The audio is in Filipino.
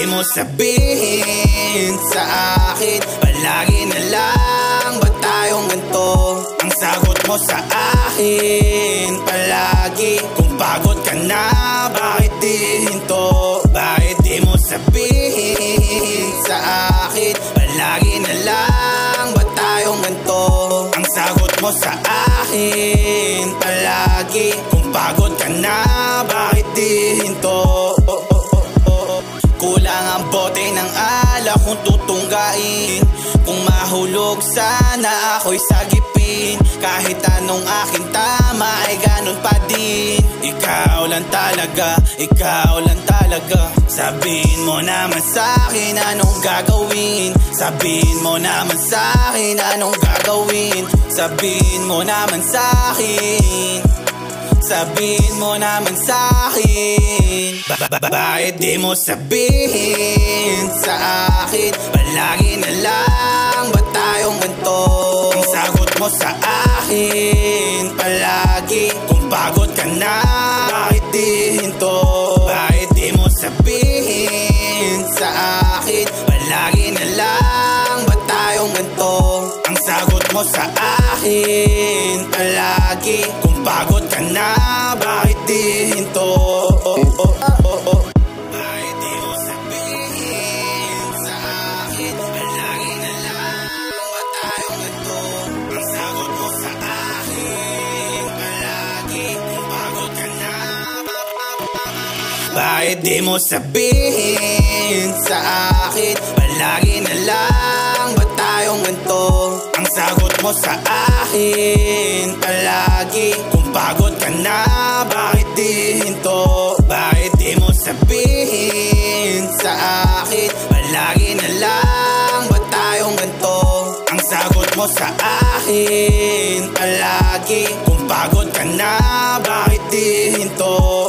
di mo sabihin sa akin? Palagi na lang ba tayong ganito? Ang sagot mo sa akin palagi, kung pagod ka na, bakit di hinto? Bakit di mo sabihin sa akin? Palagi na lang ba tayong ganito? Ang sagot mo sa akin palagi, kung pagod ka na, bakit di hinto? Kulang ang bote ng alak kung tutunggain, kung mahulog sana ako'y sagipin. Kahit anong aking tama ay ganun pa din. Ikaw lang talaga, ikaw lang talaga. Sabihin mo naman sa'kin anong gagawin. Sabihin mo naman sa'kin anong gagawin. Sabihin mo naman sa'kin. Sabihin mo naman sa'kin. Bakit di mo sabihin sa akin? Palagi na lang ba tayong ganito? Ang sagot mo sa akin palagi, kung pagod ka na, bakit di hinto? Bakit di mo sabihin sa akin? Palagi na lang ba tayong ganito? Ang sagot mo sa akin palagi, kung pagod ka na, bakit di hinto? Bakit di mo sabihin sa akin? Palagi na lang ba tayong ganito? Ang sagot mo sa akin palagi, kung pagod ka na. Bakit di mo sabihin sa akin? Palagi na lang ba tayong ganito? Ang sagot mo sa akin palagi, kung pagod ka na, bakit di hinto? Bakit di mo sabihin sa akin? Palagi na lang ba tayong ganito? Ang sagot mo sa akin palagi, kung pagod ka na, bakit di hinto?